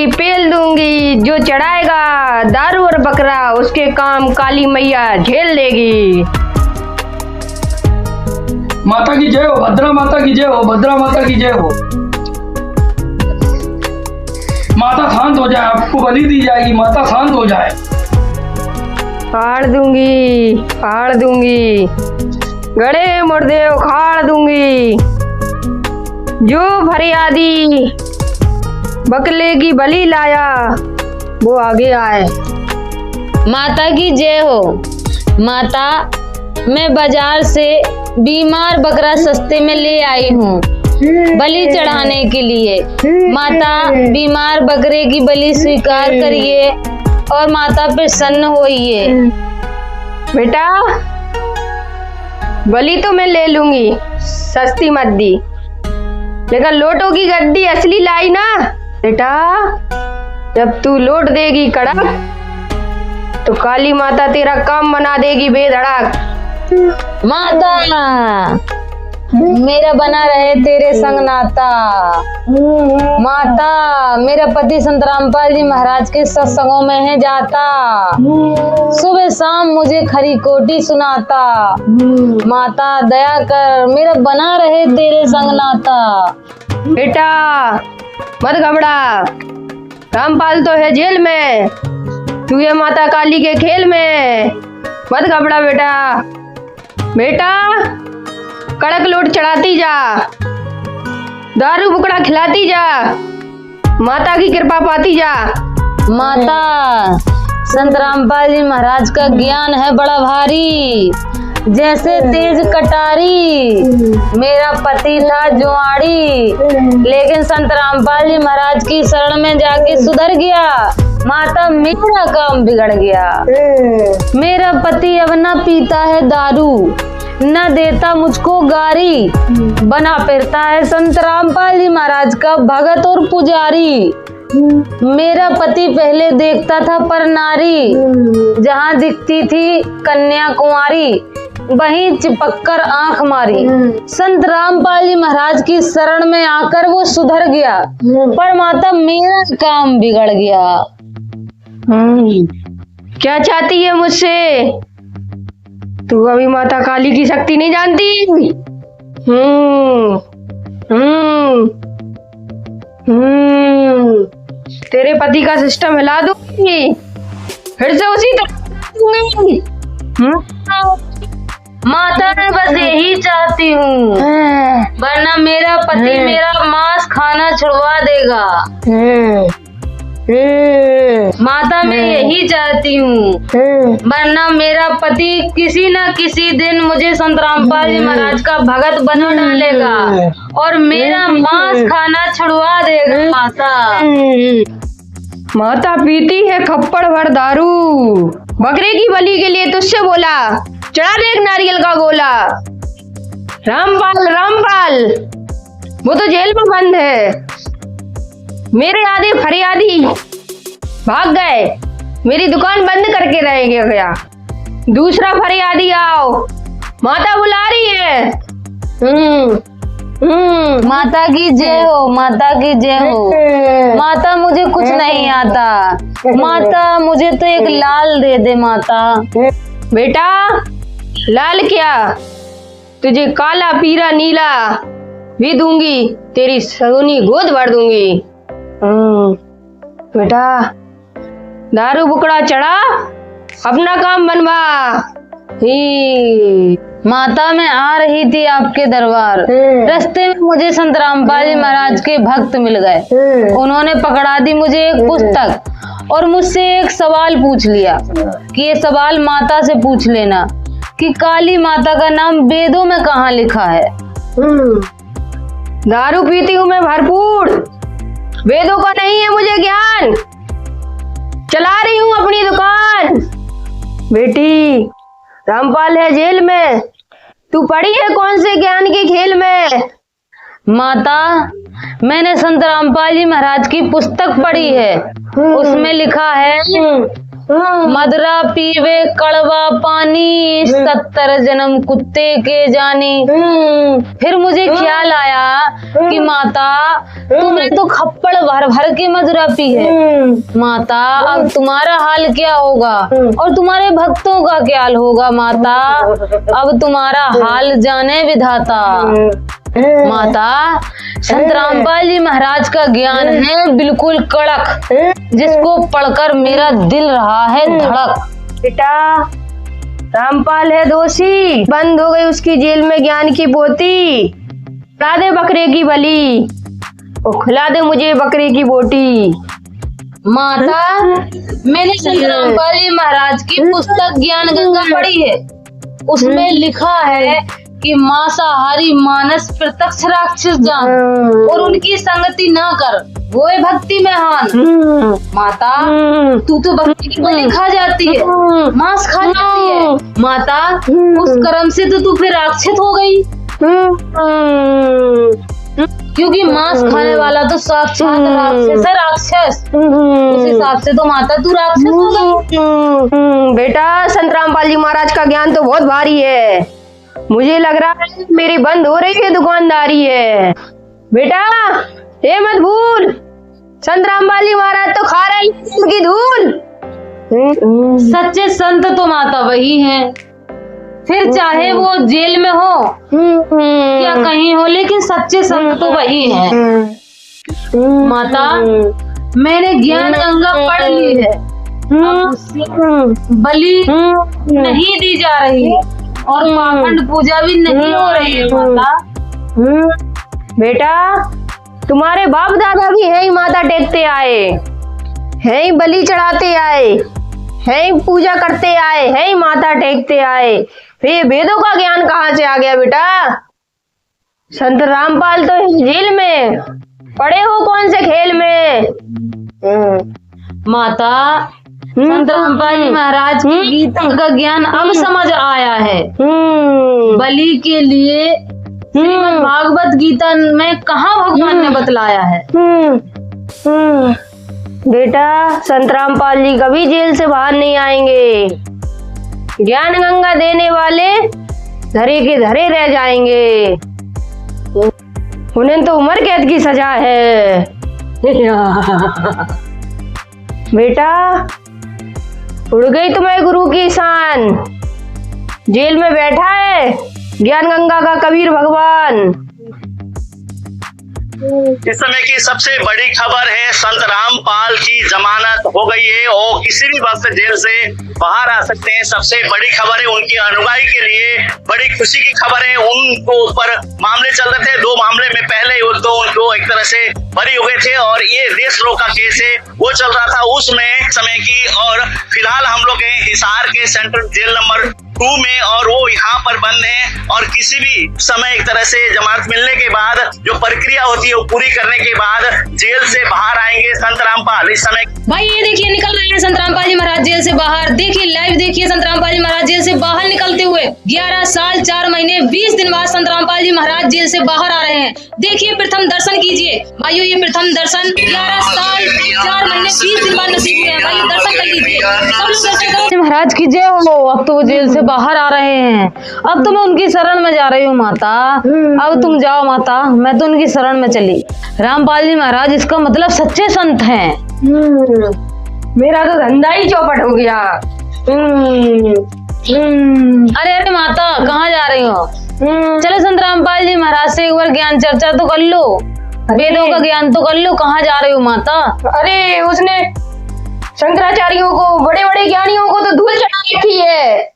पेल दूंगी, जो चढ़ाएगा दारू और बकरा उसके काम काली मैया झेल लेगी। माता की जय हो, भद्रा माता की जय हो, भद्रा माता की जय हो। माता शांत हो जाए, आपको बलि दी जाएगी, माता शांत हो जाए। फाड़ दूंगी, गड़े मुर्दे उखाड़ दूंगी। जो फरियादी बकले की बलि लाया वो आगे आए। माता की जय हो। माता, मैं बाजार से बीमार बकरा सस्ते में ले आई हूँ बलि चढ़ाने के लिए। माता, बीमार बकरे की बलि स्वीकार करिए और माता प्रसन्न होइए। बेटा, बलि तो मैं ले लूंगी, सस्ती मत दी, लेकिन लोटों की गद्दी असली लाई ना बेटा। जब तू लोट देगी कड़क तो काली माता तेरा काम बना देगी बेधड़क। माता, मेरा बना रहे तेरे संग नाता। माता, मेरा पति संत रामपाल जी महाराज के सत्संगों में है जाता, सुबह शाम मुझे खरी कोटी सुनाता। माता दया कर, मेरा बना रहे तेरे संग नाता। बेटा मत घबरा, रामपाल तो है जेल में, तू है माता काली के खेल में। मत घबरा बेटा। बेटा कड़क लोट चढ़ाती जा, दारू बुकड़ा खिलाती जा, माता की कृपा पाती जा। माता, संत रामपाल जी महाराज का ज्ञान है बड़ा भारी, जैसे तेज कटारी। मेरा पति था जुआड़ी, लेकिन संत रामपाल जी महाराज की शरण में जाके सुधर गया। माता, मेरा काम बिगड़ गया। मेरा पति अब न पीता है दारू, न देता मुझको गारी, बना फिरता है संत रामपाल जी महाराज का भगत और पुजारी। मेरा पति पहले देखता था पर नारी, जहाँ दिखती थी कन्या कुंवारी, वहीं चिपक कर आंख मारी। संत रामपाल जी महाराज की शरण में आकर वो सुधर गया, पर माता मेरा काम बिगड़ गया। क्या चाहती है मुझसे? तू अभी माता काली की शक्ति नहीं जानती। तेरे पति का सिस्टम हिला दूंगी, फिर से उसी तरह। माता, मैं बस यही चाहती हूँ, वरना मेरा पति मेरा मांस खाना छुड़वा देगा। माता, मैं यही चाहती हूँ, वरना मेरा पति किसी न किसी दिन मुझे संत रामपाल जी महाराज का भगत बना डालेगा और मेरा मांस खाना छुड़वा देगा। माता पीती है खप्पड़ भर दारू, बकरे की बलि के लिए तुझसे बोला चढ़ा दे एक नारियल का गोला। रामपाल वो तो जेल में बंद है। मेरे आधे फरियादी भाग गए, मेरी दुकान बंद करके रहेंगे क्या? दूसरा फरियादी आओ, माता बुला रही है। माता की जय हो, माता की जय हो। माता, मुझे कुछ नहीं आता, माता मुझे तो एक लाल दे दे माता। बेटा लाल क्या, तुझे काला पीला नीला भी दूंगी, तेरी सगुनी गोद भर दूंगी। बेटा दारू बुकड़ा चढ़ा, अपना काम बनवा। माता, मैं आ रही थी आपके दरबार, रास्ते में मुझे संत रामपाल जी महाराज के भक्त मिल गए। उन्होंने पकड़ा दी मुझे एक पुस्तक और मुझसे एक सवाल पूछ लिया कि ये सवाल माता से पूछ लेना कि काली माता का नाम वेदों में कहाँ लिखा है। दारू पीती हूँ मैं भरपूर, वेदों का नहीं है मुझे ज्ञान, चला रही हूँ अपनी दुकान। बेटी रामपाल है जेल में, तू पड़ी है कौन से ज्ञान के खेल में? माता, मैंने संत रामपाल जी महाराज की पुस्तक पढ़ी है, उसमें लिखा है मदरा पीवे कड़वा पानी, 70 जन्म कुत्ते के जानी। फिर मुझे ख्याल आया कि माता तुमने तो खप्पड़ भर भर के मदरा पी है। माता अब तुम्हारा हाल क्या होगा और तुम्हारे भक्तों का क्या हाल होगा माता? अब तुम्हारा हाल जाने विधाता। माता संत रामपाल जी महाराज का ज्ञान है बिल्कुल कड़क, जिसको पढ़कर मेरा दिल रहा है धड़क। बेटा रामपाल है दोषी, बंद हो गई उसकी जेल में ज्ञान की पोती। खिला दे बकरे की बलि और खिला दे मुझे बकरे की बोटी। माता मैंने संत रामपाल जी महाराज की पुस्तक ज्ञान गंगा पढ़ी है। उसमें लिखा है कि मांसाहारी मानस प्रत्यक्ष राक्षस जान और उनकी संगति ना कर, वो है भक्ति में हान। माता तू तो भक्ति की बलि खा जाती है, मांस खा जाती है। माता उस कर्म से तो तू फिर राक्षस हो गई, क्योंकि मांस खाने वाला तो साक्षात राक्षस है राक्षस। उस हिसाब से तो माता तू राक्षस हो गई। बेटा संत रामपाल जी महाराज का ज्ञान तो बहुत भारी है, मुझे लग रहा है मेरी बंद हो रही है दुकानदारी है। बेटा ये मत भूल, संत रामपाल जी महाराज तो खा रहे हैं उनकी धूल। सच्चे संत तो माता वही हैं, फिर चाहे वो जेल में हो या कहीं हो, लेकिन सच्चे संत तो वही हैं। माता मैंने ज्ञान गंगा पढ़ ली है, अब उससे बलि नहीं दी जा रही और पाखंड पूजा भी नहीं हो रही है। माता बेटा तुम्हारे बाप दादा भी है ही माता टेकते आए, है ही बलि चढ़ाते आए, है ही पूजा करते आए, है ही माता टेकते आए, फिर वेदों का ज्ञान कहाँ से आ गया बेटा? संत रामपाल तो जेल में पड़े हो कौन से खेल में? माता संत रामपाल जी महाराज की गीता का ज्ञान अब समझ आया है। बलि के लिए श्रीमद् भागवत गीता में कहाँ भगवान ने बतलाया है? बेटा संत रामपाल जी कभी जेल से बाहर नहीं आएंगे, ज्ञान गंगा देने वाले धरे के धरे रह जाएंगे, उन्हें तो उम्र कैद की सजा है। बेटा उड़ गई तुम्हें गुरु की शान, जेल में बैठा है ज्ञान गंगा का कबीर भगवान। इस समय की सबसे बड़ी खबर है संत रामपाल की जमानत हो गई है और किसी भी वक्त जेल से बाहर आ सकते हैं। सबसे बड़ी खबर है उनकी अनुयायी के लिए बड़ी खुशी की खबर है। उनको ऊपर मामले चल रहे थे, 2 मामले में पहले तो उनको एक तरह से बरी हो गए थे और ये देशद्रोह का केस है वो चल रहा था उसमें समय की। और फिलहाल हम लोग हैं हिसार के सेंट्रल जेल नंबर 2 में और वो यहाँ पर बंद है और किसी भी समय एक तरह से जमानत मिलने के बाद जो प्रक्रिया होती है वो पूरी करने के बाद जेल से बाहर आएंगे संत रामपाल। इस समय भाई ये देखिए निकल रहे हैं संत रामपाल जी महाराज जेल से बाहर। देखिए लाइव देखिए संत रामपाल जी महाराज जेल से बाहर निकलते हुए। 11 साल 4 महीने 20 दिन बाद संत रामपाल जी महाराज जेल से बाहर आ रहे हैं। देखिए प्रथम दर्शन कीजिए भाइयों, ये प्रथम दर्शन 11 साल 4 महीने 20 दिन बाद नसीब हुए हैं। भाई दर्शन कर लीजिए, सब लोग दर्शन करो। महाराज की जय हो। अब तो वो जेल से बाहर आ रहे हैं, अब तो मैं उनकी शरण में जा रही हूँ माता। अब तुम जाओ माता, मैं तो उनकी शरण में चली। रामपाल जी महाराज इसका मतलब सच्चे संत हैं। मेरा तो धंधा ही चौपट हो गया। अरे अरे माता कहाँ जा रही हो? चलो संत रामपाल जी महाराज से एक बार ज्ञान चर्चा तो कर लो, वेदों का ज्ञान तो कर लो। कहाँ जा रही हो माता? अरे उसने शंकराचार्यों को, बड़े बड़े ज्ञानियों को तो धूल चढ़ा रखी है,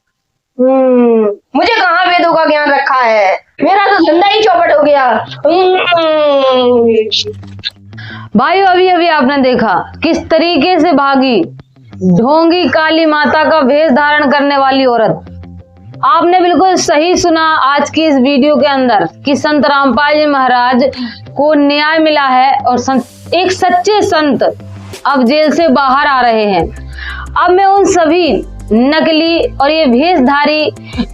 मुझे कहाँ वेदों का ज्ञान रखा है। मेरा तो धंधा ही चौपट हो गया। भाई अभी अभी आपने देखा किस तरीके से भागी ढोंगी काली माता का वेश धारण करने वाली औरत। आपने बिल्कुल सही सुना आज की इस वीडियो के अंदर कि संत रामपाल जी महाराज को न्याय मिला है और एक सच्चे संत अब जेल से बाहर आ रहे हैं। अब मैं उन सभी नकली और ये भेषधारी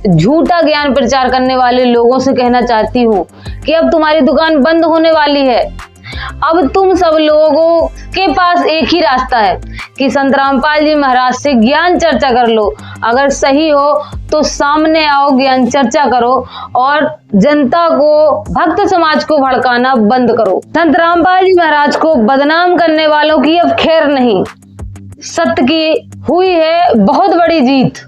झूठा ज्ञान प्रचार करने वाले लोगों से कहना चाहती हूँ कि अब तुम्हारी दुकान बंद होने वाली है। अब तुम सब लोगों के पास एक ही रास्ता है कि संत रामपाल जी महाराज से ज्ञान चर्चा कर लो। अगर सही हो तो सामने आओ, ज्ञान चर्चा करो और जनता को, भक्त समाज को भड़काना बंद करो। संत रामपाल जी महाराज को बदनाम करने वालों की अब खैर नहीं। सत्य की हुई है बहुत बड़ी जीत।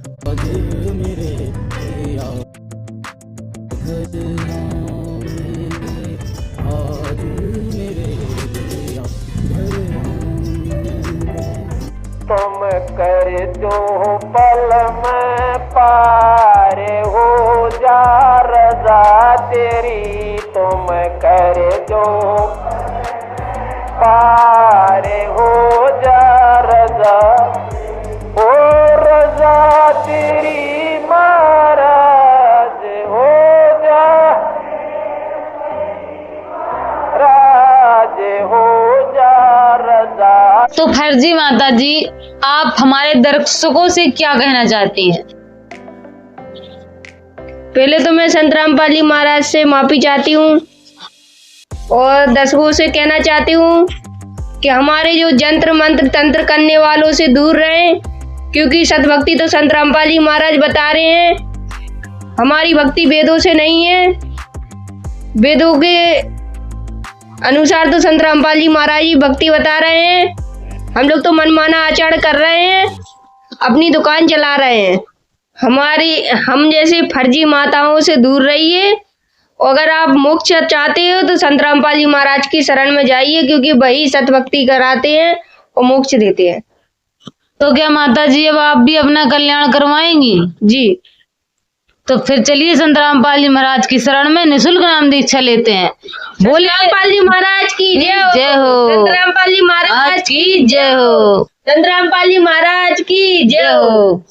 तुम कर जो पल में पार हो जा रजा तेरी, तुम कर जो पार हो जा रजा, ओ रजा तेरी महाराज हो जा, राज हो जा रजा। तो फर्जी माता जी, आप हमारे दर्शकों से क्या कहना चाहती हैं? पहले तो मैं संत रामपाल जी महाराज से माफी चाहती हूँ और दर्शकों से कहना चाहती हूँ कि हमारे जो जंत्र मंत्र तंत्र करने वालों से दूर रहें, क्योंकि सतभक्ति तो संत रामपाल जी महाराज बता रहे हैं। हमारी भक्ति वेदों से नहीं है। वेदों के अनुसार तो संत रामपाल जी महाराज जी भक्ति बता रहे हैं। हम लोग तो मनमाना आचरण कर रहे हैं, अपनी दुकान चला रहे हैं। हम जैसे फर्जी माताओं से दूर रहिए। अगर आप मोक्ष चाहते हो तो संत रामपाल जी महाराज की शरण में जाइए, क्योंकि वही सतभक्ति कराते हैं और मोक्ष देते हैं। तो क्या माता जी अब आप भी अपना कल्याण करवाएंगी? जी। तो फिर चलिए संत रामपाल जी महाराज की शरण में निःशुल्क नाम दीक्षा लेते हैं। बोलिए रामपाल जी महाराज की जय हो। जय हो। संत रामपाल जी महाराज की जय हो। संत रामपाल जी महाराज की जय हो।